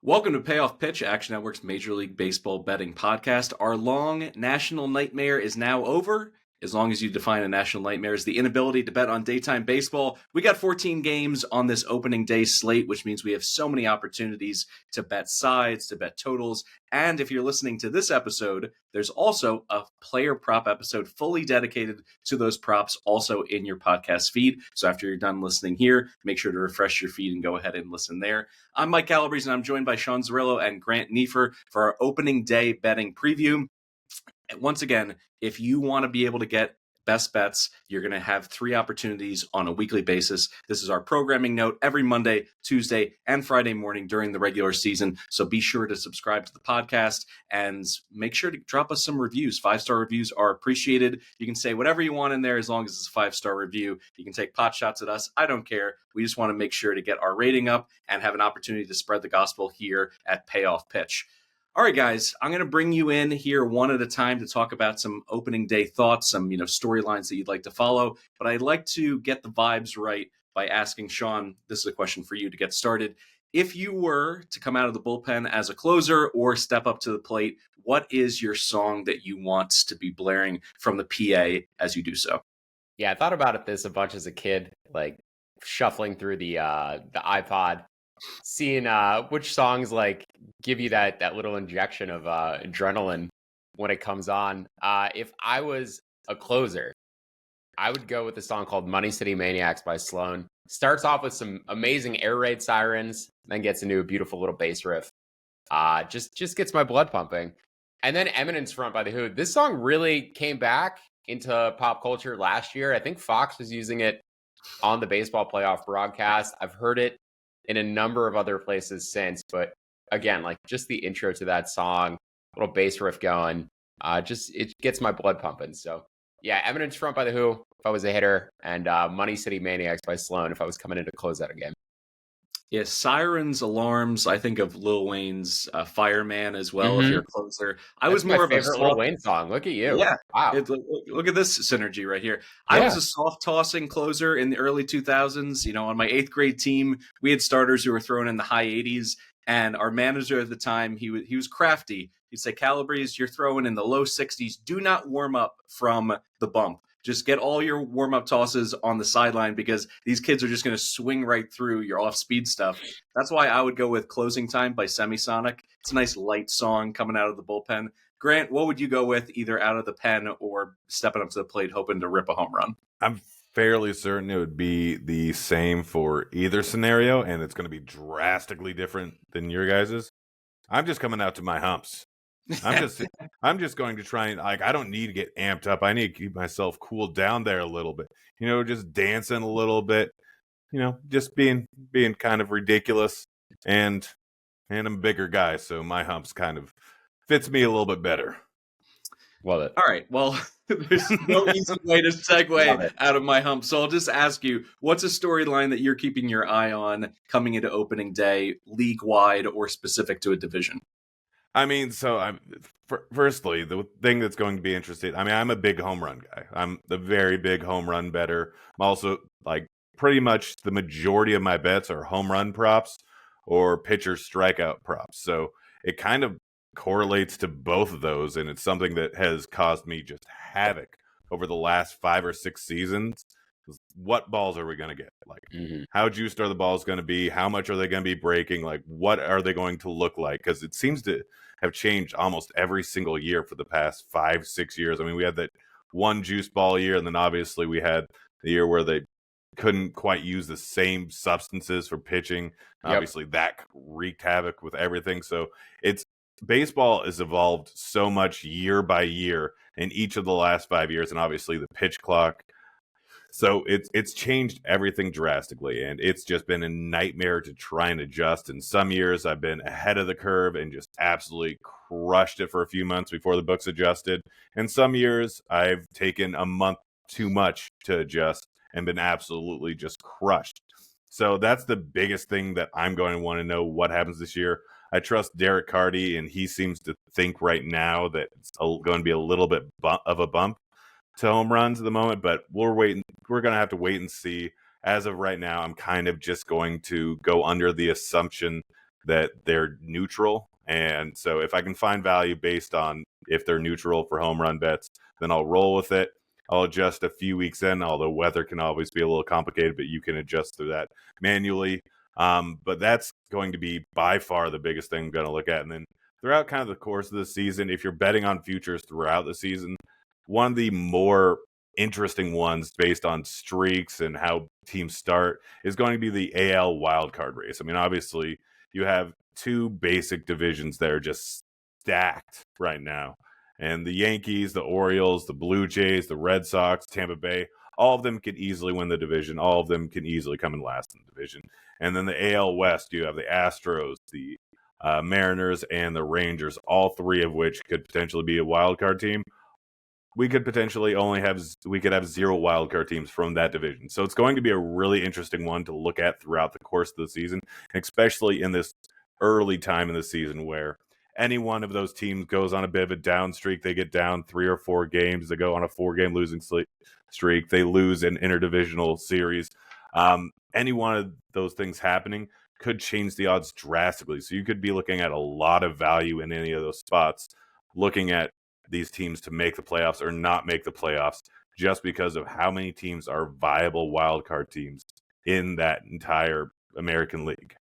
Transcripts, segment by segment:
Welcome to Payoff Pitch, Action Network's Major League Baseball betting podcast. Our long national nightmare is now over. As long as you define a national nightmare as the inability to bet on daytime baseball. We got 14 games on this opening day slate, which means we have so many opportunities to bet sides, to bet totals. And if you're listening to this episode, there's also a player prop episode fully dedicated to those props also in your podcast feed. So after you're done listening here, make sure to refresh your feed and go ahead and listen there. I'm Mike Calabrese, and I'm joined by Sean Zerillo and Grant Neiffer for our opening day betting preview. And once again, if you want to be able to get best bets, you're going to have 3 opportunities on a weekly basis. This is our programming note every Monday, Tuesday, and Friday morning during the regular season. So be sure to subscribe to the podcast and make sure to drop us some reviews. 5-star reviews are appreciated. You can say whatever you want in there as long as it's a 5-star review. You can take pot shots at us. I don't care. We just want to make sure to get our rating up and have an opportunity to spread the gospel here at Payoff Pitch. All right, guys, I'm going to bring you in here one at a time to talk about some opening day thoughts, some storylines that you'd like to follow. But I'd like to get the vibes right by asking Sean, this is a question for you to get started. If you were to come out of the bullpen as a closer or step up to the plate, what is your song that you want to be blaring from the PA as you do so? Yeah, I thought about this a bunch as a kid, like shuffling through the iPod, seeing which songs like give you that little injection of adrenaline when it comes on. If I was a closer, I would go with a song called Money City Maniacs by Sloan. Starts off with some amazing air raid sirens, then gets into a beautiful little bass riff. Just gets my blood pumping. And then Eminence Front by The Who. This song really came back into pop culture last year. I think Fox was using it on the baseball playoff broadcast. I've heard it in a number of other places since, but again, like just the intro to that song, little bass riff going, it gets my blood pumping. So yeah, Eminence Front by The Who if I was a hitter, and Money City Maniacs by Sloan if I was coming in to close out a game. Yeah, sirens, alarms. I think of Lil Wayne's Fireman as well. If you're a closer, I was more my of a favorite Lil Wayne song. Look at you. Yeah, Wow. Look at this synergy right here. I was a soft tossing closer in the early 2000s. On my 8th grade team, we had starters who were throwing in the high 80s, and our manager at the time, he was crafty. He'd say, "Calabrese, you're throwing in the low 60s. Do not warm up from the bump. Just get all your warm-up tosses on the sideline because these kids are just going to swing right through your off-speed stuff." That's why I would go with Closing Time by Semisonic. It's a nice light song coming out of the bullpen. Grant, what would you go with either out of the pen or stepping up to the plate hoping to rip a home run? I'm fairly certain it would be the same for either scenario, and it's going to be drastically different than your guys's. I'm just coming out to my humps. I'm just going to try and I don't need to get amped up. I need to keep myself cooled down there a little bit. Just dancing a little bit. Just being kind of ridiculous, and I'm a bigger guy, so my humps kind of fits me a little bit better. Love it. All right. Well, there's no easy way to segue out of my hump. So I'll just ask you, what's a storyline that you're keeping your eye on coming into opening day, league-wide or specific to a division? Firstly, the thing that's going to be interesting, I'm a big home run guy. I'm the very big home run better. I'm also, pretty much the majority of my bets are home run props or pitcher strikeout props. So it kind of correlates to both of those, and it's something that has caused me just havoc over the last 5 or 6 seasons. What balls are we going to get? How juiced are the balls going to be? How much are they going to be breaking? What are they going to look like? Because it seems to have changed almost every single year for the past 5-6 years. We had that one juice ball year, and then obviously we had the year where they couldn't quite use the same substances for pitching. Yep. Obviously that wreaked havoc with everything. So baseball has evolved so much year by year in each of the last 5 years, and obviously the pitch clock. So it's changed everything drastically, and it's just been a nightmare to try and adjust. In some years, I've been ahead of the curve and just absolutely crushed it for a few months before the books adjusted. In some years, I've taken a month too much to adjust and been absolutely just crushed. So that's the biggest thing that I'm going to want to know what happens this year. I trust Derek Carty, and he seems to think right now that it's going to be a little bit of a bump to home runs at the moment, but we're going to have to wait and see. As of right now, I'm kind of just going to go under the assumption that they're neutral. And so if I can find value based on if they're neutral for home run bets, then I'll roll with it. I'll adjust a few weeks in, although weather can always be a little complicated, but you can adjust to that manually. But that's going to be by far the biggest thing I'm going to look at. And then throughout kind of the course of the season, if you're betting on futures throughout the season, one of the more interesting ones based on streaks and how teams start is going to be the AL wildcard race. I mean, obviously, you have two basic divisions that are just stacked right now. And the Yankees, the Orioles, the Blue Jays, the Red Sox, Tampa Bay, all of them can easily win the division. All of them can easily come in last in the division. And then the AL West, you have the Astros, the Mariners, and the Rangers, all three of which could potentially be a wild card team. We could potentially have 0 wild card teams from that division. So it's going to be a really interesting one to look at throughout the course of the season, especially in this early time in the season where any one of those teams goes on a bit of a down streak. They get down 3 or 4 games. They go on a 4-game losing streak. They lose an interdivisional series. Any one of those things happening could change the odds drastically. So you could be looking at a lot of value in any of those spots, looking at these teams to make the playoffs or not make the playoffs just because of how many teams are viable wildcard teams in that entire American League.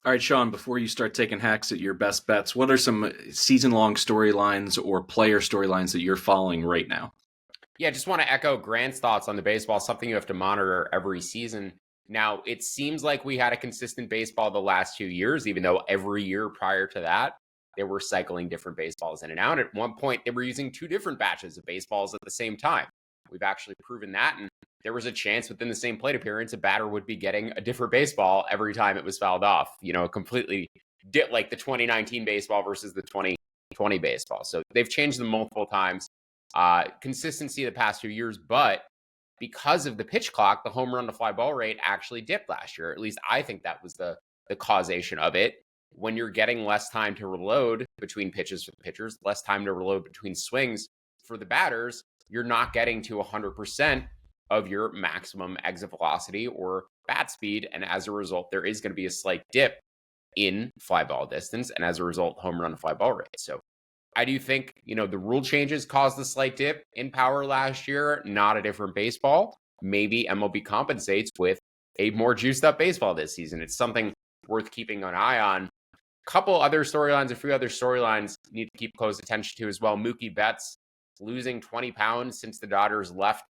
All right, Sean, before you start taking hacks at your best bets, what are some season-long storylines or player storylines that you're following right now? Yeah, just want to echo Grant's thoughts on the baseball, something you have to monitor every season. Now, it seems like we had a consistent baseball the last 2 years, even though every year prior to that, they were cycling different baseballs in and out. At one point, they were using 2 different batches of baseballs at the same time. We've actually proven that, and there was a chance within the same plate appearance, a batter would be getting a different baseball every time it was fouled off. Completely like the 2019 baseball versus the 2020 baseball. So they've changed them multiple times. Consistency the past 2 years, but because of the pitch clock, the home run to fly ball rate actually dipped last year. At least I think that was the causation of it. When you're getting less time to reload between pitches for the pitchers, less time to reload between swings for the batters, you're not getting to 100% of your maximum exit velocity or bat speed. And as a result, there is going to be a slight dip in fly ball distance. And as a result, home run to fly ball rate. So I do think, the rule changes caused the slight dip in power last year, not a different baseball. Maybe MLB compensates with a more juiced up baseball this season. It's something worth keeping an eye on. Couple other storylines, a few other storylines need to keep close attention to as well. Mookie Betts losing 20 pounds since the Dodgers left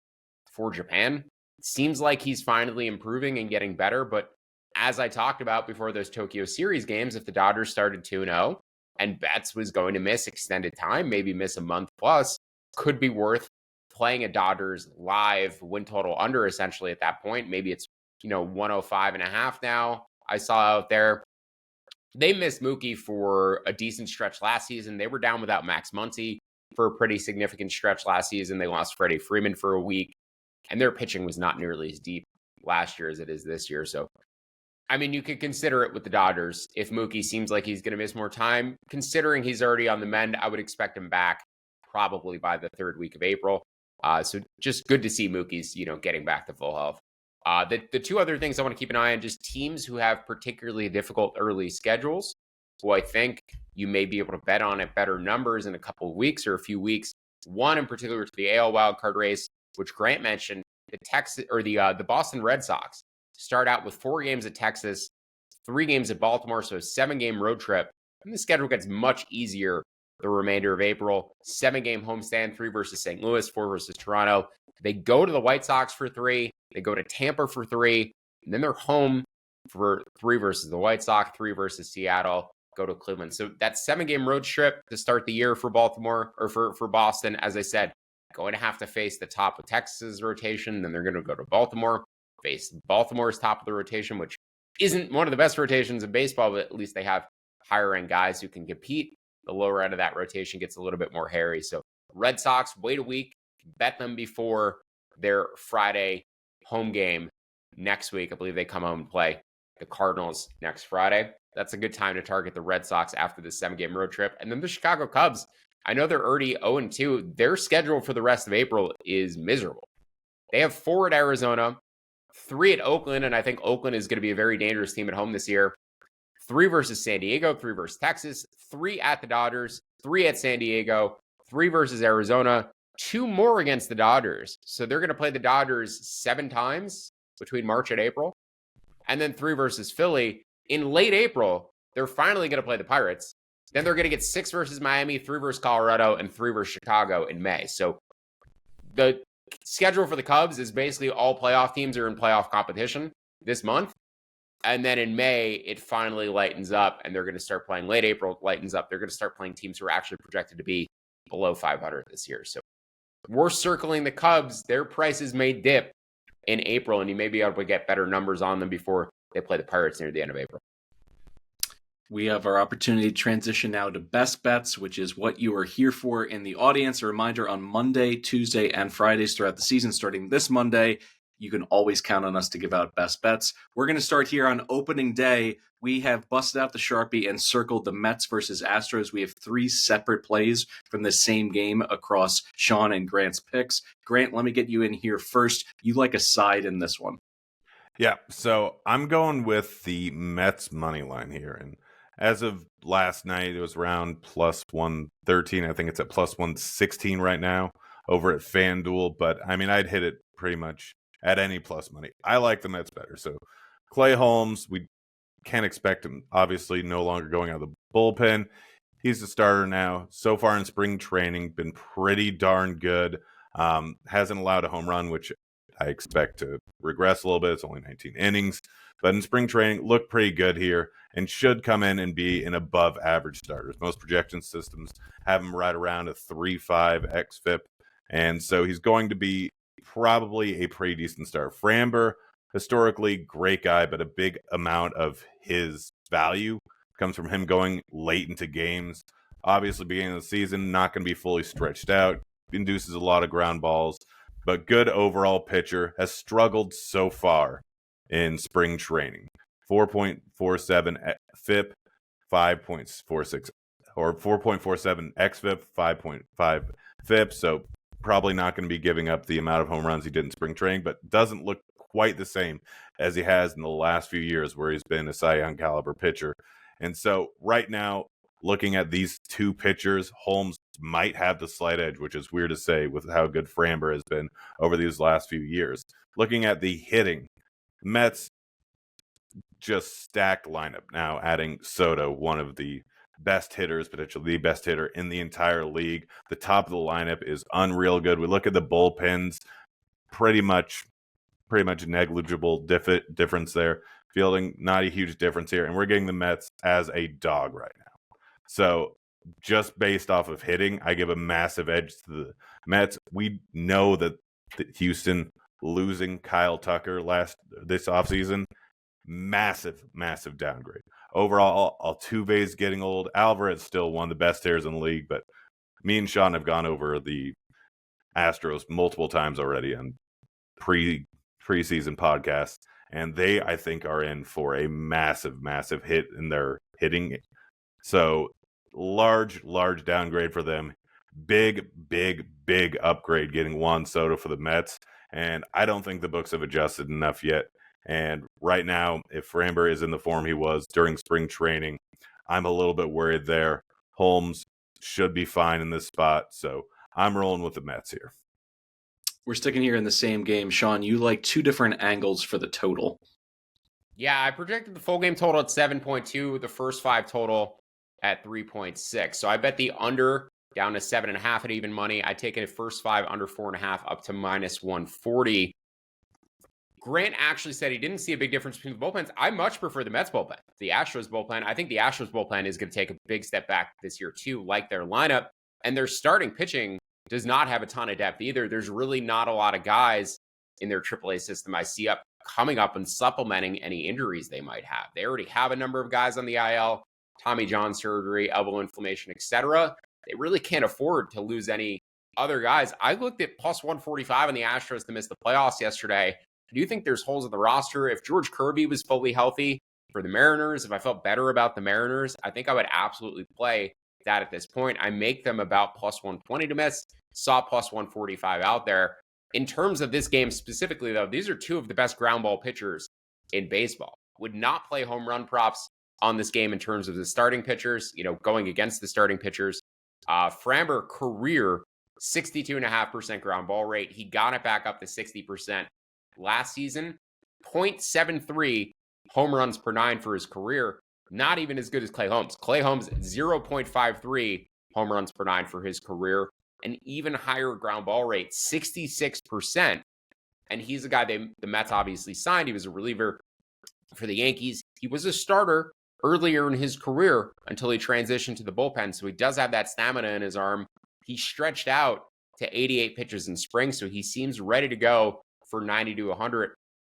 for Japan. It seems like he's finally improving and getting better, but as I talked about before those Tokyo Series games, if the Dodgers started 2-0 and Betts was going to miss extended time, maybe miss a month plus, could be worth playing a Dodgers live win total under essentially at that point. Maybe it's, 105.5 now I saw out there. They missed Mookie for a decent stretch last season. They were down without Max Muncy for a pretty significant stretch last season. They lost Freddie Freeman for a week, and their pitching was not nearly as deep last year as it is this year. So, you could consider it with the Dodgers. If Mookie seems like he's going to miss more time, considering he's already on the mend, I would expect him back probably by the 3rd week of April. So just good to see Mookie's, getting back to full health. The 2 other things I want to keep an eye on, just teams who have particularly difficult early schedules, who I think you may be able to bet on at better numbers in a couple of weeks or a few weeks. One in particular to the AL wildcard race, which Grant mentioned, the Boston Red Sox start out with 4 games at Texas, 3 games at Baltimore, so a 7-game road trip. And the schedule gets much easier the remainder of April. 7-game homestand, 3 versus St. Louis, 4 versus Toronto. They go to the White Sox for 3. They go to Tampa for 3. And then they're home for 3 versus the White Sox, 3 versus Seattle, go to Cleveland. So that 7-game road trip to start the year for Baltimore, or for Boston, as I said, going to have to face the top of Texas' rotation. Then they're going to go to Baltimore, face Baltimore's top of the rotation, which isn't one of the best rotations in baseball, but at least they have higher end guys who can compete. The lower end of that rotation gets a little bit more hairy. So Red Sox, wait a week, bet them before their Friday home game next week. I believe they come home and play the Cardinals next Friday. That's a good time to target the Red Sox after the 7-game road trip. And then the Chicago Cubs, I know they're already 0-2. Their schedule for the rest of April is miserable. They have 4 at Arizona, 3 at Oakland, and I think Oakland is going to be a very dangerous team at home this year. 3 versus San Diego, 3 versus Texas, 3 at the Dodgers, 3 at San Diego, 3 versus Arizona, 2 more against the Dodgers. So they're going to play the Dodgers 7 times between March and April, and then 3 versus Philly. In late April, they're finally going to play the Pirates. Then they're going to get 6 versus Miami, 3 versus Colorado, and 3 versus Chicago in May. So the schedule for the Cubs is basically all playoff teams are in playoff competition this month. And then in May, it finally lightens up, and they're going to start playing. Late April lightens up. They're going to start playing teams who are actually projected to be below 500 this year. So we're circling the Cubs. Their prices may dip in April, and you may be able to get better numbers on them before they play the Pirates near the end of April. We have our opportunity to transition now to best bets, which is what you are here for in the audience. A reminder, on Monday, Tuesday, and Fridays throughout the season, starting this Monday, you can always count on us to give out best bets. We're going to start here on opening day. We have busted out the Sharpie and circled the Mets versus Astros. We have 3 separate plays from the same game across Sean and Grant's picks. Grant, let me get you in here first. You like a side in this one. Yeah, so I'm going with the Mets money line here. And as of last night, it was around plus 113. I think it's at plus 116 right now over at FanDuel. But, I mean, I'd hit it pretty much at any plus money. I like the Mets better. So Clay Holmes, we can't expect him, obviously, no longer going out of the bullpen. He's the starter now. So far in spring training, been pretty darn good. Hasn't allowed a home run, which I expect to regress a little bit. It's only 19 innings. But in spring training, looked pretty good here and should come in and be an above average starter. Most projection systems have him right around a 3.5 xFIP. And so he's going to be probably a pretty decent start. Framber, historically great guy, but a big amount of his value comes from him going late into games. Obviously, beginning of the season, not going to be fully stretched out, induces a lot of ground balls, but good overall pitcher, has struggled so far in spring training. 4.47 FIP, 5.46, or 4.47 xFIP, 5.5 FIP, so probably not going to be giving up the amount of home runs he did in spring training, but doesn't look quite the same as he has in the last few years where he's been a Cy Young caliber pitcher. And so right now, looking at these 2 pitchers, Holmes might have the slight edge, which is weird to say with how good Framber has been over these last few years. Looking at the hitting, Mets just stacked lineup now, adding Soto, one of the best hitters, potentially the best hitter in the entire league. The top of the lineup is unreal good. We look at the bullpens, pretty much negligible difference there. Fielding, not a huge difference here. And we're getting the Mets as a dog right now. So just based off of hitting, I give a massive edge to the Mets. We know that Houston losing Kyle Tucker this offseason, massive downgrade. Overall, Altuve's getting old. Alvarez still one of the best hitters in the league, but me and Sean have gone over the Astros multiple times already on preseason podcasts, and they, I think, are in for a massive hit in their hitting. So large downgrade for them. Big upgrade getting Juan Soto for the Mets, and I don't think the books have adjusted enough yet. And right now, if Framber is in the form he was during spring training, I'm a little bit worried there. Holmes should be fine in this spot, so I'm rolling with the Mets here. We're sticking here in the same game. Sean, you like 2 different angles for the total. Yeah, I projected the full game total at 7.2, the first 5 total at 3.6. So I bet the under down to 7.5 at even money. I take it at first 5 under 4.5 up to minus 140. Grant actually said he didn't see a big difference between the bullpens. I much prefer the Mets bullpen. The Astros bullpen, I think the Astros bullpen is going to take a big step back this year too, like their lineup. And their starting pitching does not have a ton of depth either. There's really not a lot of guys in their AAA system I see coming up and supplementing any injuries they might have. They already have a number of guys on the IL, Tommy John surgery, elbow inflammation, etc. They really can't afford to lose any other guys. I looked at plus 145 on the Astros to miss the playoffs yesterday. I do think there's holes in the roster. If George Kirby was fully healthy for the Mariners, if I felt better about the Mariners, I think I would absolutely play that at this point. I make them about plus 120 to miss. Saw plus 145 out there. In terms of this game specifically, though, these are 2 of the best ground ball pitchers in baseball. Would not play home run props on this game in terms of the starting pitchers, going against the starting pitchers. Framber career 62.5% ground ball rate. He got it back up to 60% last season. 0.73 home runs per 9 for his career. Not even as good as Clay Holmes. Clay Holmes, 0.53 home runs per 9 for his career. An even higher ground ball rate, 66%. And he's a guy the Mets obviously signed. He was a reliever for the Yankees. He was a starter earlier in his career until he transitioned to the bullpen. So he does have that stamina in his arm. He stretched out to 88 pitches in spring. So he seems ready to go for 90 to 100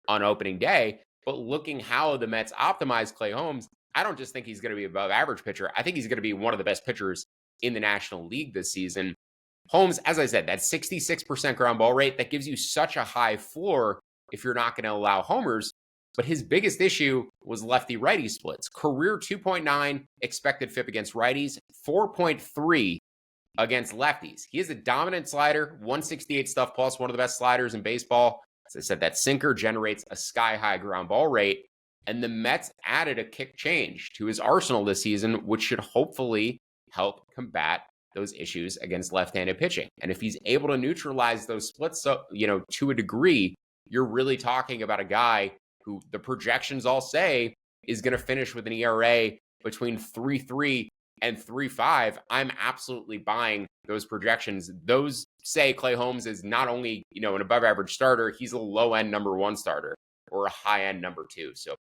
on opening day. But looking how the Mets optimized Clay Holmes, I don't just think he's going to be above average pitcher. I think he's going to be one of the best pitchers in the National League this season. Holmes, as I said, that 66% ground ball rate, that gives you such a high floor if you're not going to allow homers. But his biggest issue was lefty-righty splits. Career 2.9 expected FIP against righties, 4.3 against lefties. He has a dominant slider, 168 stuff plus, one of the best sliders in baseball. As I said, that sinker generates a sky-high ground ball rate. And the Mets added a kick change to his arsenal this season, which should hopefully help combat those issues against left-handed pitching. And if he's able to neutralize those splits, to a degree, you're really talking about a guy who the projections all say is going to finish with an ERA between 3.3 and 3.5. I'm absolutely buying those projections. Those say Clay Holmes is not only, an above average starter, he's a low end number 1 starter or a high end number 2. So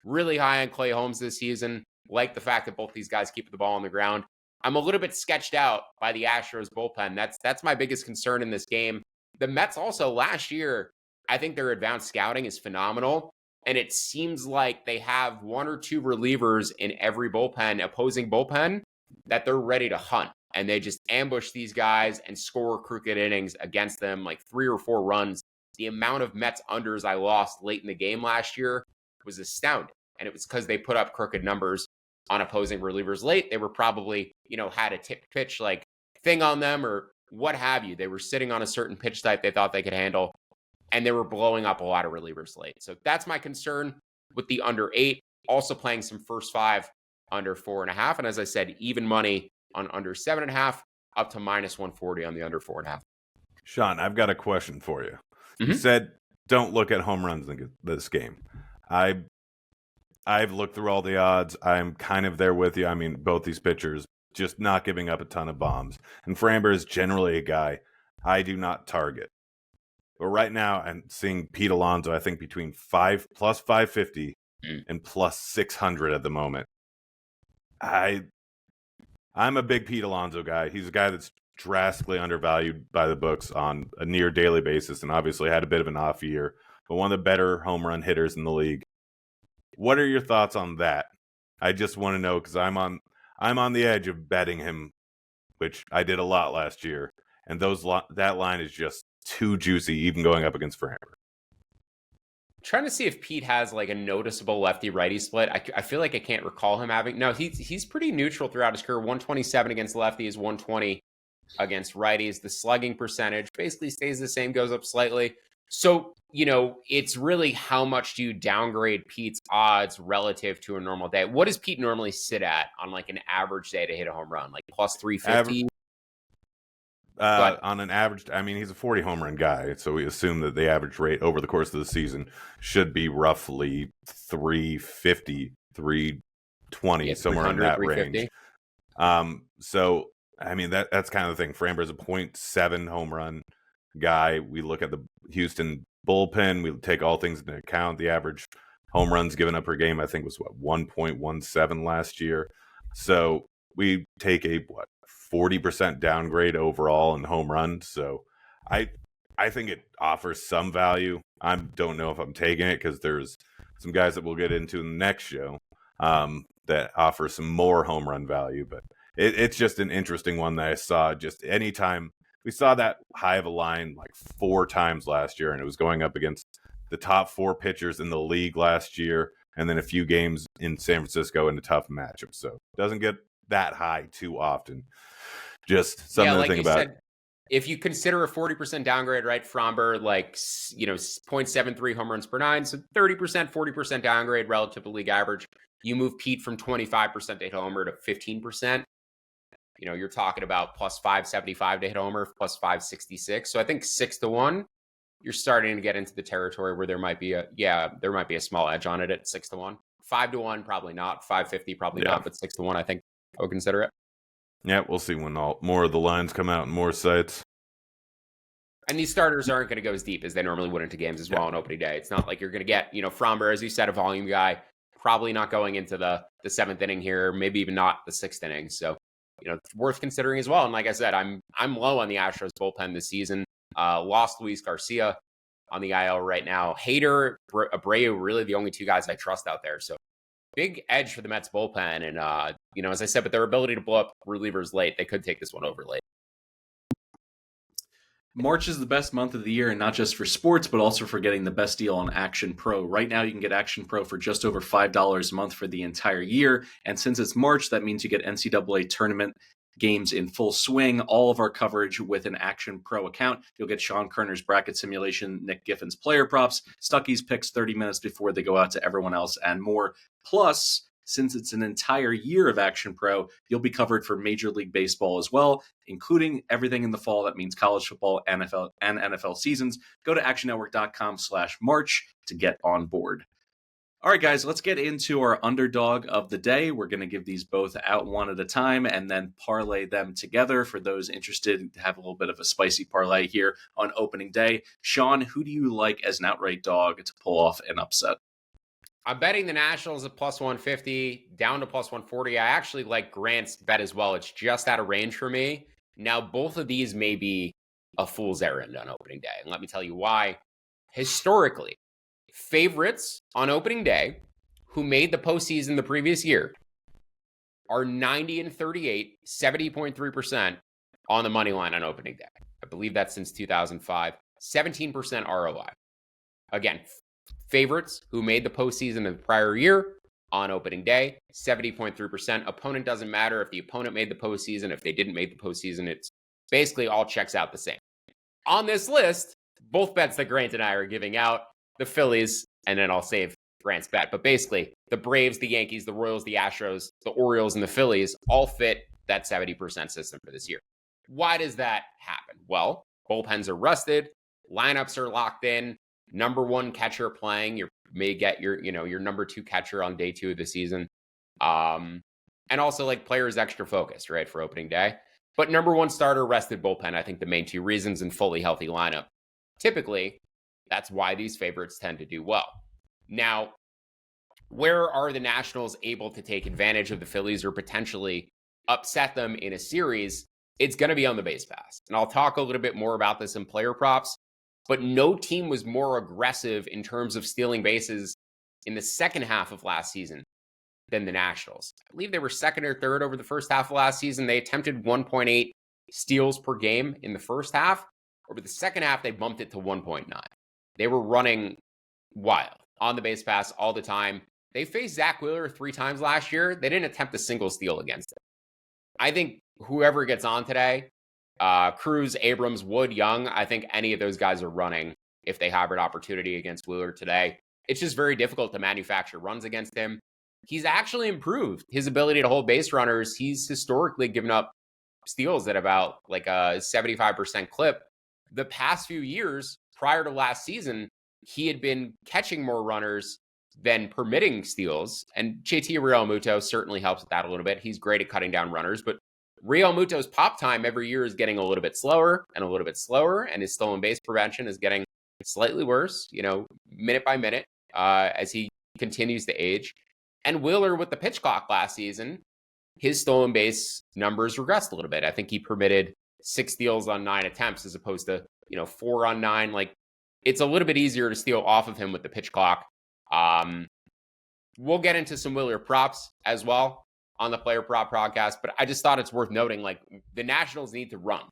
really high on Clay Holmes this season. Like the fact that both these guys keep the ball on the ground. I'm a little bit sketched out by the Astros bullpen. That's my biggest concern in this game. The Mets also last year, I think their advanced scouting is phenomenal. And it seems like they have 1 or 2 relievers in every opposing bullpen, that they're ready to hunt. And they just ambush these guys and score crooked innings against them, like 3 or 4 runs. The amount of Mets unders I lost late in the game last year was astounding. And it was because they put up crooked numbers on opposing relievers late. They were probably, had a tip pitch like thing on them or what have you. They were sitting on a certain pitch type they thought they could handle, and they were blowing up a lot of relievers late. So that's my concern with the under 8. Also playing some first 5 under 4.5. And as I said, even money on under 7.5 up to minus 140 on the under 4.5. Sean, I've got a question for you. Mm-hmm. You said don't look at home runs in this game. I've looked through all the odds. I'm kind of there with you. I mean, both these pitchers just not giving up a ton of bombs. And Framber is generally a guy I do not target. But right now, I'm seeing Pete Alonso, I think, between plus 550 and plus 600 at the moment. I'm a big Pete Alonso guy. He's a guy that's drastically undervalued by the books on a near daily basis, and obviously had a bit of an off year, but one of the better home run hitters in the league. What are your thoughts on that? I just want to know, because I'm on the edge of betting him, which I did a lot last year, and that line is just too juicy, even going up against Framber. Trying to see if Pete has like a noticeable lefty-righty split. I feel like I can't recall him having. No, he's pretty neutral throughout his career. 127 against lefties, 120 against righties. The slugging percentage basically stays the same, goes up slightly. So, it's really how much do you downgrade Pete's odds relative to a normal day? What does Pete normally sit at on like an average day to hit a home run? Like plus 350? On an average, I mean, he's a 40 home run guy, so we assume that the average rate over the course of the season should be roughly 350, 320, somewhere in that range. So, I mean, that's kind of the thing. Framber's a 0.7 home run guy. We look at the Houston bullpen. We take all things into account. The average home runs given up per game, I think, was 1.17 last year. So we take a 40% downgrade overall in home runs. So I think it offers some value. I don't know if I'm taking it, because there's some guys that we'll get into in the next show that offer some more home run value. But it's just an interesting one that I saw. Just anytime we saw that high of a line like 4 times last year, and it was going up against the top 4 pitchers in the league last year, and then a few games in San Francisco in a tough matchup. So it doesn't get that high too often. Just something to think about. Said, if you consider a 40% downgrade, right, Framber, 0.73 home runs per 9, so 30%, 40% downgrade relative to league average. You move Pete from 25% to hit homer to 15%. You're talking about plus 575 to hit homer, plus 566. So I think 6-1, you're starting to get into the territory where there might be a small edge on it at 6-1. 5-1, probably not. 550, probably not. But 6-1, I think I would consider it. Yeah, we'll see when more of the lines come out and more sites. And these starters aren't going to go as deep as they normally would into games as well on opening day. It's not like you're going to get, Fromber, as you said, a volume guy, probably not going into the seventh inning here, maybe even not the sixth inning. So, it's worth considering as well. And like I said, I'm low on the Astros bullpen this season. Lost Luis Garcia on the IL right now. Hader, Abreu, really the only two guys I trust out there. So big edge for the Mets bullpen. And, as I said, with their ability to blow up relievers late, they could take this one over late. March is the best month of the year, and not just for sports, but also for getting the best deal on Action Pro. Right now, you can get Action Pro for just over $5 a month for the entire year. And since it's March, that means you get NCAA tournament games in full swing, all of our coverage with an Action Pro account. You'll get Sean Kerner's bracket simulation, Nick Giffin's player props, Stuckey's picks 30 minutes before they go out to everyone else, and more. Plus, since it's an entire year of Action Pro, you'll be covered for Major League Baseball as well, including everything in the fall. That means college football, NFL, and NFL seasons. Go to actionnetwork.com/March to get on board. All right, guys, let's get into our underdog of the day. We're going to give these both out one at a time and then parlay them together for those interested to have a little bit of a spicy parlay here on opening day. Sean, who do you like as an outright dog to pull off an upset? I'm betting the Nationals at plus 150, down to plus 140. I actually like Grant's bet as well. It's just out of range for me. Now, both of these may be a fool's errand on opening day. And let me tell you why. Historically, favorites on opening day who made the postseason the previous year are 90-38, 70.3% on the money line on opening day. I believe that's since 2005. 17% ROI. Again, favorites who made the postseason of the prior year on opening day, 70.3%. Opponent doesn't matter if the opponent made the postseason. If they didn't make the postseason, it's basically all checks out the same. On this list, both bets that Grant and I are giving out, the Phillies, and then I'll save Grant's bet. But basically, the Braves, the Yankees, the Royals, the Astros, the Orioles, and the Phillies all fit that 70% system for this year. Why does that happen? Well, bullpens are rested, lineups are locked in, number one catcher playing. You may get your number two catcher on day 2 of the season. And also like players extra focused, right, for opening day. But number one starter, rested bullpen, I think the main two reasons, and fully healthy lineup. Typically, that's why these favorites tend to do well. Now, where are the Nationals able to take advantage of the Phillies or potentially upset them in a series? It's going to be on the base pass. And I'll talk a little bit more about this in player props, but no team was more aggressive in terms of stealing bases in the second half of last season than the Nationals. I believe they were second or third over the first half of last season. They attempted 1.8 steals per game in the first half. Over the second half, they bumped it to 1.9. They were running wild on the base pass all the time. They faced Zach Wheeler 3 times last year. They didn't attempt a single steal against him. I think whoever gets on today, Cruz, Abrams, Wood, Young, I think any of those guys are running if they have an opportunity against Wheeler today. It's just very difficult to manufacture runs against him. He's actually improved his ability to hold base runners. He's historically given up steals at about like a 75% clip. The past few years, prior to last season, he had been catching more runners than permitting steals. And JT Realmuto certainly helps with that a little bit. He's great at cutting down runners, but Realmuto's pop time every year is getting a little bit slower and a little bit slower, and his stolen base prevention is getting slightly worse, minute by minute, as he continues to age. And Wheeler, with the pitch clock last season, his stolen base numbers regressed a little bit. I think he permitted 6 steals on 9 attempts as opposed to 4 on 9. Like, it's a little bit easier to steal off of him with the pitch clock. We'll get into some Wheeler props as well on the Player Prop podcast, but I just thought it's worth noting, like, the Nationals need to run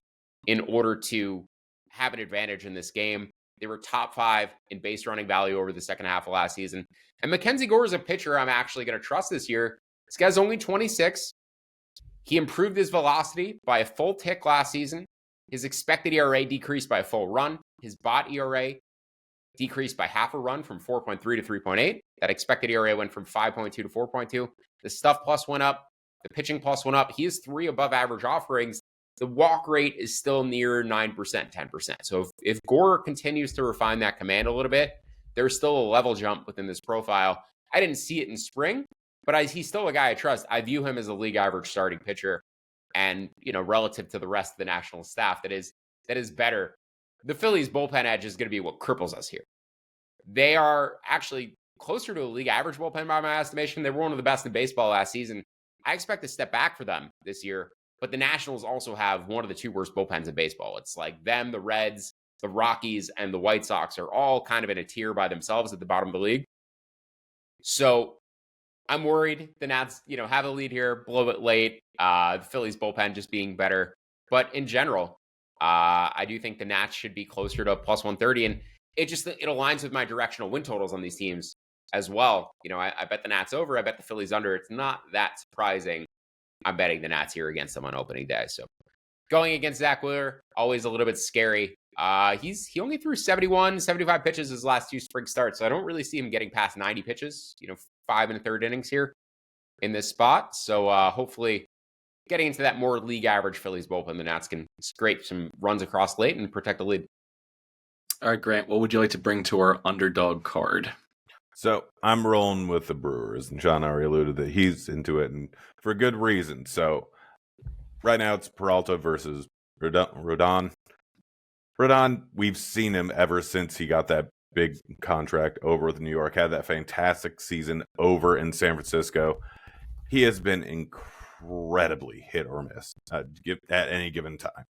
in order to have an advantage in this game. They were top 5 in base running value over the second half of last season. And Mackenzie Gore is a pitcher I'm actually going to trust this year. This guy's only 26. He improved his velocity by a full tick last season. His expected ERA decreased by a full run. His BOT ERA decreased by half a run from 4.3 to 3.8. That expected ERA went from 5.2 to 4.2. The stuff plus went up. The pitching plus went up. He has 3 above average offerings. The walk rate is still near 9%, 10%. So if Gore continues to refine that command a little bit, there's still a level jump within this profile. I didn't see it in spring, but he's still a guy I trust. I view him as a league average starting pitcher. And, relative to the rest of the national staff, that is better. The Phillies bullpen edge is going to be what cripples us here. They are actually closer to a league average bullpen by my estimation. They were one of the best in baseball last season. I expect a step back for them this year, but the Nationals also have one of the 2 worst bullpens in baseball. It's like them, the Reds, the Rockies, and the White Sox are all kind of in a tier by themselves at the bottom of the league. So I'm worried the Nats, have a lead here, blow it late. The Phillies bullpen just being better. But in general, I do think the Nats should be closer to plus 130. And it aligns with my directional win totals on these teams as well. I bet the Nats over. I bet the Phillies under. It's not that surprising. I'm betting the Nats here against them on opening day. So going against Zach Wheeler, always a little bit scary. He only threw 71, 75 pitches his last 2 spring starts. So I don't really see him getting past 90 pitches, 5 1/3 innings here in this spot. So hopefully getting into that more league average Phillies bullpen, the Nats can scrape some runs across late and protect the lead. All right, Grant, what would you like to bring to our underdog card? So I'm rolling with the Brewers, and Sean already alluded that he's into it, and for good reason. So right now it's Peralta versus Rodon. Rodon, we've seen him ever since he got that big contract over with New York, had that fantastic season over in San Francisco. He has been incredibly hit or miss at any given time.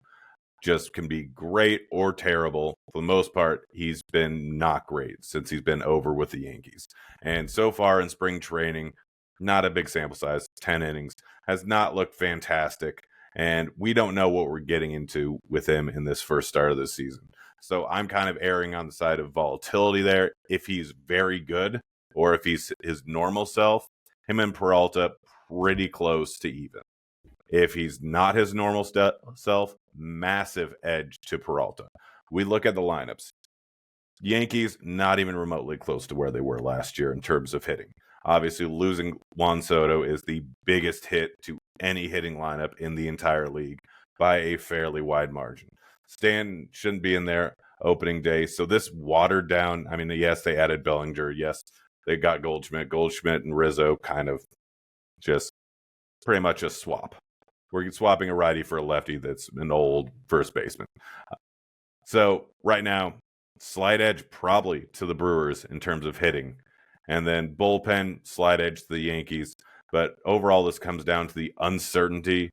Just can be great or terrible. For the most part, he's been not great since he's been over with the Yankees. And so far in spring training, not a big sample size, 10 innings, has not looked fantastic. And we don't know what we're getting into with him in this first start of the season. So I'm kind of erring on the side of volatility there. If he's very good or if he's his normal self, him and Peralta pretty close to even. If he's not his normal self, massive edge to Peralta. We look at the lineups. Yankees, not even remotely close to where they were last year in terms of hitting. Obviously, losing Juan Soto is the biggest hit to any hitting lineup in the entire league by a fairly wide margin. Stan shouldn't be in there opening day. So this watered down, yes, they added Bellinger. Yes, they got Goldschmidt. Goldschmidt and Rizzo kind of just pretty much a swap. We're swapping a righty for a lefty that's an old first baseman. So right now, slight edge probably to the Brewers in terms of hitting. And then bullpen, slight edge to the Yankees. But overall, this comes down to the uncertainty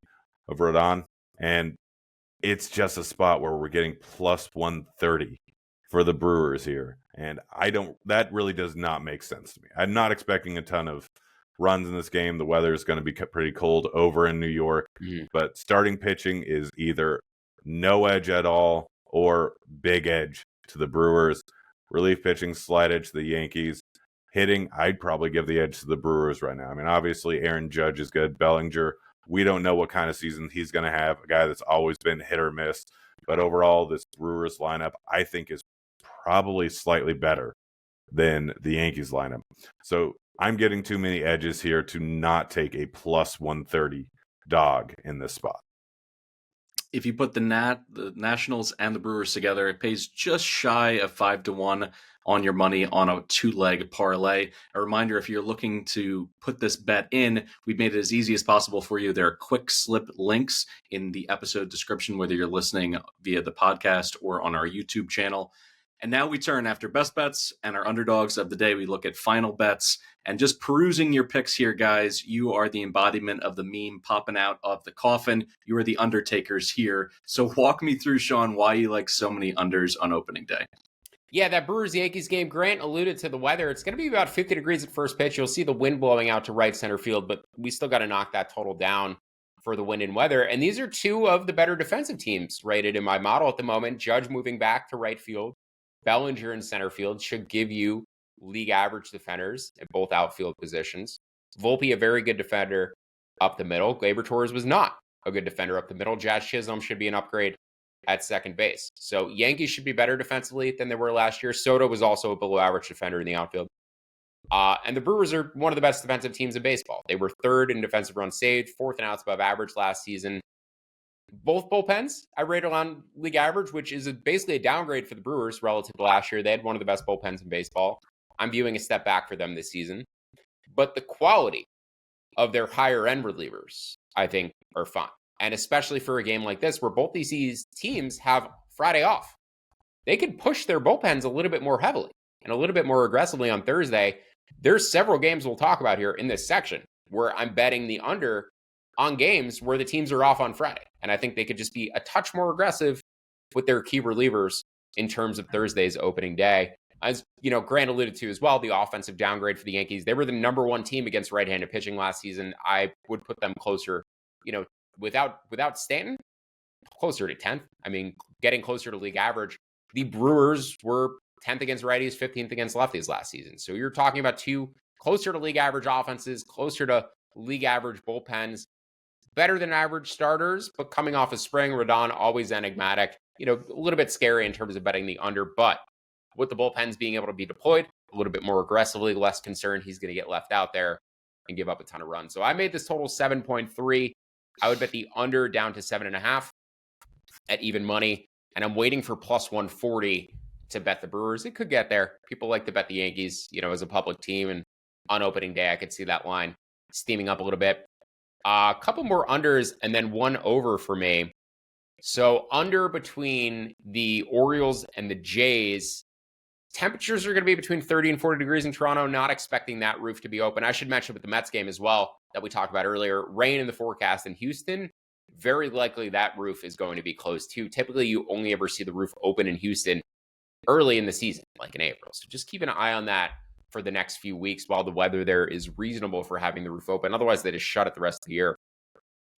of Rodon. And it's just a spot where we're getting plus 130 for the Brewers here. And that really does not make sense to me. I'm not expecting a ton of runs in this game. The weather is going to be pretty cold over in New York. Mm-hmm. But starting pitching is either no edge at all or big edge to the Brewers. Relief pitching, slight edge to the Yankees. Hitting, I'd probably give the edge to the Brewers right now. Obviously, Aaron Judge is good. Bellinger, we don't know what kind of season he's going to have. A guy that's always been hit or miss. But overall, this Brewers lineup, I think, is probably slightly better than the Yankees lineup. So I'm getting too many edges here to not take a plus 130 dog in this spot. If you put the Nationals and the Brewers together, it pays just shy of 5-1 on your money on a 2-leg parlay. A reminder, if you're looking to put this bet in, we've made it as easy as possible for you. There are quick slip links in the episode description, whether you're listening via the podcast or on our YouTube channel. And now we turn, after best bets and our underdogs of the day, we look at final bets. And just perusing your picks here, guys, you are the embodiment of the meme popping out of the coffin. You are the Undertakers here. So walk me through, Sean, why you like so many unders on opening day. Yeah, that Brewers-Yankees game, Grant alluded to the weather. It's going to be about 50 degrees at first pitch. You'll see the wind blowing out to right center field, but we still got to knock that total down for the wind and weather. And these are 2 of the better defensive teams rated in my model at the moment. Judge moving back to right field. Bellinger in center field should give you league average defenders at both outfield positions. Volpe, a very good defender up the middle. Gleyber Torres was not a good defender up the middle. Jazz Chisholm should be an upgrade at second base. So Yankees should be better defensively than they were last year. Soto was also a below average defender in the outfield. And the Brewers are one of the best defensive teams in baseball. They were third in defensive runs saved, fourth in outs above average last season. Both bullpens I rated on league average, which is basically a downgrade for the Brewers relative to last year. They had one of the best bullpens in baseball. I'm viewing a step back for them this season. But the quality of their higher end relievers, I think, are fine. And especially for a game like this, where both these teams have Friday off, they can push their bullpens a little bit more heavily and a little bit more aggressively on Thursday. There's several games we'll talk about here in this section where I'm betting the under on games where the teams are off on Friday. And I think they could just be a touch more aggressive with their key relievers in terms of Thursday's opening day. As Grant alluded to as well, the offensive downgrade for the Yankees. They were the number one team against right-handed pitching last season. I would put them closer, without Stanton, closer to 10th. I mean, getting closer to league average. The Brewers were 10th against righties, 15th against lefties last season. So you're talking about two closer to league average offenses, closer to league average bullpens, better than average starters, but coming off of spring, Rodon always enigmatic, a little bit scary in terms of betting the under, but with the bullpens being able to be deployed a little bit more aggressively, less concerned he's going to get left out there and give up a ton of runs. So I made this total 7.3. I would bet the under down to 7.5 at even money. And I'm waiting for plus 140 to bet the Brewers. It could get there. People like to bet the Yankees, as a public team. And on opening day, I could see that line steaming up a little bit. A couple more unders and then one over for me. So under between the Orioles and the Jays, temperatures are going to be between 30 and 40 degrees in Toronto. Not expecting that roof to be open. I should mention with the Mets game as well that we talked about earlier, rain in the forecast in Houston. Very likely that roof is going to be closed too. Typically, you only ever see the roof open in Houston early in the season, like in April. So just keep an eye on that for the next few weeks while the weather there is reasonable for having the roof open. Otherwise, they just shut it the rest of the year.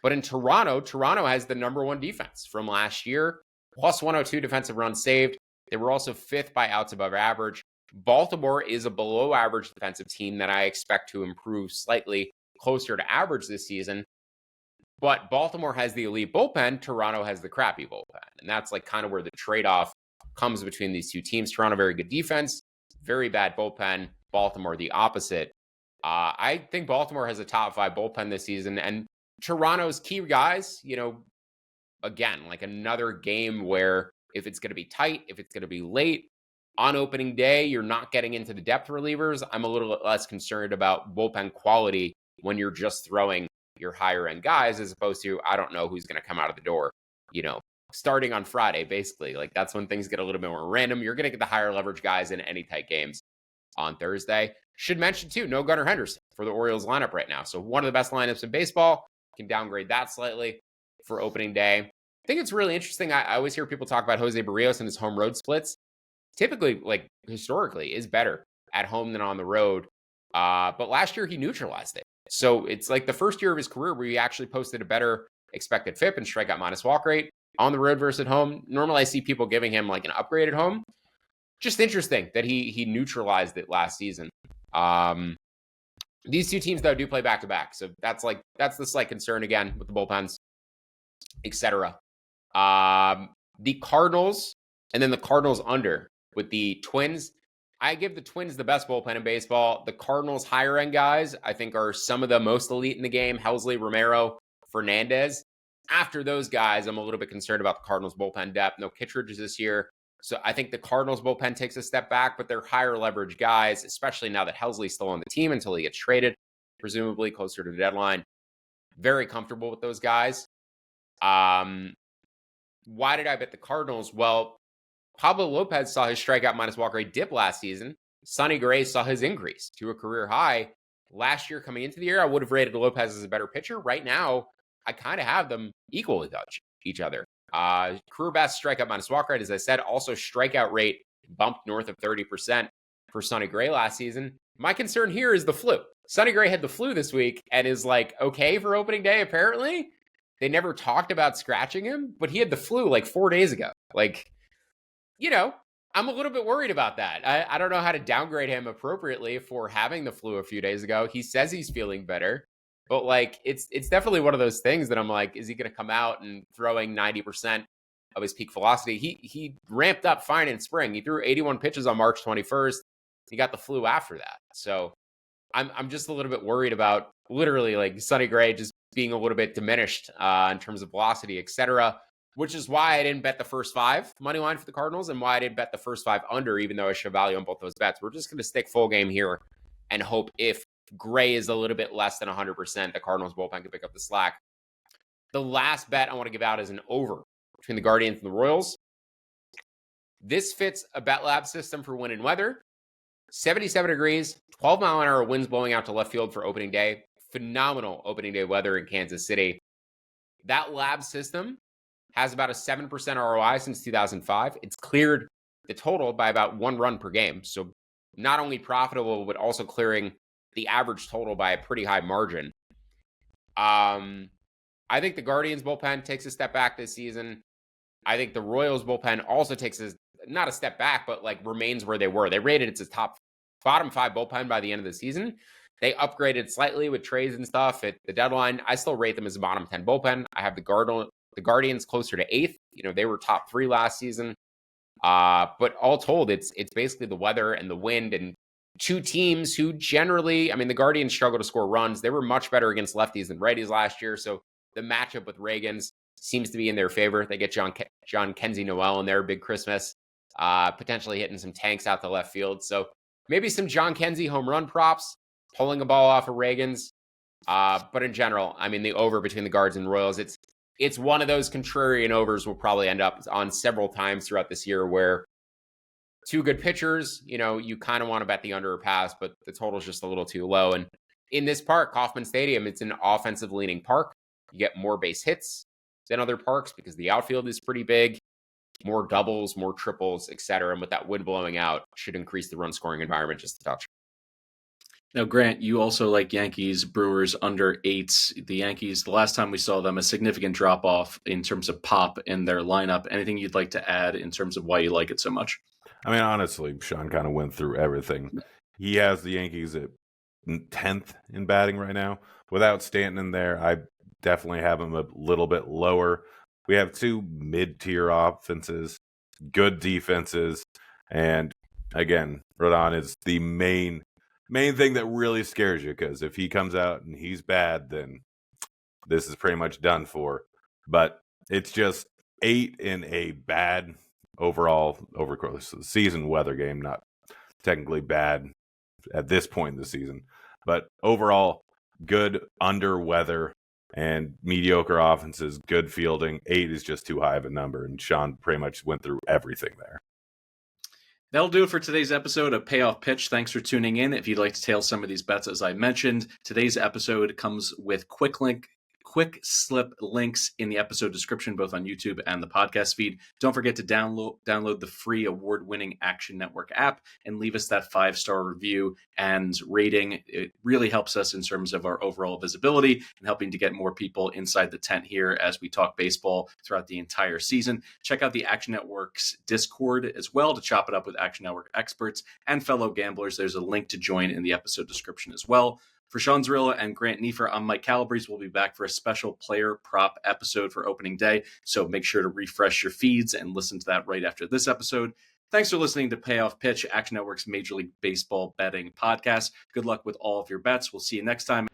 But in Toronto has the number one defense from last year, plus 102 defensive runs saved. They were also fifth by outs above average. Baltimore is a below average defensive team that I expect to improve slightly closer to average this season. But Baltimore has the elite bullpen. Toronto has the crappy bullpen. And that's like kind of where the trade-off comes between these two teams. Toronto, very good defense, very bad bullpen. Baltimore, the opposite. I think Baltimore has a top 5 bullpen this season. And Toronto's key guys, again, like another game where if it's going to be tight, if it's going to be late on opening day, you're not getting into the depth relievers. I'm a little less concerned about bullpen quality when you're just throwing your higher end guys as opposed to, I don't know who's going to come out of the door, starting on Friday, basically. Like that's when things get a little bit more random. You're going to get the higher leverage guys in any tight games on Thursday. Should mention too, no Gunnar Henderson for the Orioles lineup right now. So one of the best lineups in baseball. Can downgrade that slightly for opening day. I think it's really interesting. I always hear people talk about Jose Barrios and his home road splits. Typically, like historically, is better at home than on the road. But last year he neutralized it. So it's like the first year of his career where he actually posted a better expected FIP and strikeout minus walk rate on the road versus at home. Normally I see people giving him like an upgrade at home. Just interesting that he neutralized it last season. These two teams, though, do play back-to-back. So that's the slight concern, again, with the bullpens, etc. The Cardinals, and then the Cardinals under with the Twins. I give the Twins the best bullpen in baseball. The Cardinals' higher-end guys, I think, are some of the most elite in the game. Helsley, Romero, Fernandez. After those guys, I'm a little bit concerned about the Cardinals' bullpen depth. No Kittredge this year. So I think the Cardinals bullpen takes a step back, but they're higher leverage guys, especially now that Helsley's still on the team until he gets traded, presumably closer to the deadline. Very comfortable with those guys. Why did I bet the Cardinals? Well, Pablo Lopez saw his strikeout minus walk rate dip last season. Sonny Gray saw his increase to a career high. Last year, coming into the year, I would have rated Lopez as a better pitcher. Right now, I kind of have them equal with each other. Career best strikeout minus walk rate, as I said. Also, strikeout rate bumped north of 30% for Sonny Gray last season. My concern here is the flu. Sonny Gray had the flu this week and is like okay for opening day, apparently. They never talked about scratching him, but he had the flu like 4 days ago. Like, I'm a little bit worried about that. I don't know how to downgrade him appropriately for having the flu a few days ago. He says he's feeling better. But like, it's definitely one of those things that I'm like, is he going to come out and throwing 90% of his peak velocity. He ramped up fine in spring. He threw 81 pitches on March 21st. He got the flu after that. So I'm just a little bit worried about literally like Sonny Gray just being a little bit diminished in terms of velocity, etc. Which is why I didn't bet the first 5 money line for the Cardinals and why I didn't bet the first 5 under, even though I should value on both those bets. We're just going to stick full game here and hope if Gray is a little bit less than 100%, the Cardinals bullpen can pick up the slack. The last bet I want to give out is an over between the Guardians and the Royals. This fits a Bet Lab system for wind and weather. 77 degrees, 12-mile-an-hour winds blowing out to left field for opening day. Phenomenal opening day weather in Kansas City. That lab system has about a 7% ROI since 2005. It's cleared the total by about 1 run per game. So not only profitable, but also clearing the average total by a pretty high margin. I think the Guardians bullpen takes a step back this season. I think the Royals bullpen also takes not a step back, but like remains where they were. They rated it's a bottom 5 bullpen by the end of the season. They upgraded slightly with trades and stuff at the deadline. I still rate them as a bottom 10 bullpen. I have the Guardians closer to 8th. They were top 3 last season. But all told, it's basically the weather and the wind and 2 teams who generally, the Guardians struggle to score runs. They were much better against lefties than righties last year. So the matchup with Reagans seems to be in their favor. They get John Kenzie Noel in there, big Christmas, potentially hitting some tanks out to left field. So maybe some John Kenzie home run props, pulling a ball off of Reagans. But in general, the over between the Guards and Royals, it's one of those contrarian overs we'll probably end up on several times throughout this year where 2 good pitchers, you kind of want to bet the under or pass, but the total's just a little too low. And in this park, Kauffman Stadium, it's an offensive leaning park. You get more base hits than other parks because the outfield is pretty big, more doubles, more triples, etc. And with that wind blowing out, should increase the run scoring environment just a touch. Now, Grant, you also like Yankees, Brewers under 8s. The Yankees, the last time we saw them, a significant drop off in terms of pop in their lineup. Anything you'd like to add in terms of why you like it so much? Honestly, Sean kind of went through everything. He has the Yankees at 10th in batting right now. Without Stanton in there, I definitely have him a little bit lower. We have 2 mid-tier offenses, good defenses, and again, Rodon is the main thing that really scares you, because if he comes out and he's bad, then this is pretty much done for. But it's just 8 in a bad overall over course of the season weather game, not technically bad at this point in the season, but overall good under weather and mediocre offenses, good fielding. 8 is just too high of a number, and Sean pretty much went through everything there. That'll do it for today's episode of Payoff Pitch. Thanks for tuning in. If you'd like to tail some of these bets, as I mentioned, today's episode comes with quick slip links in the episode description, both on YouTube and the podcast feed. Don't forget to download the free award-winning Action Network app and leave us that 5-star review and rating. It really helps us in terms of our overall visibility and helping to get more people inside the tent here as we talk baseball throughout the entire season. Check out the Action Network's Discord as well to chop it up with Action Network experts and fellow gamblers. There's a link to join in the episode description as well. For Sean Zerillo and Grant Neiffer, I'm Mike Calabrese. We'll be back for a special player prop episode for opening day. So make sure to refresh your feeds and listen to that right after this episode. Thanks for listening to Payoff Pitch, Action Network's Major League Baseball betting podcast. Good luck with all of your bets. We'll see you next time.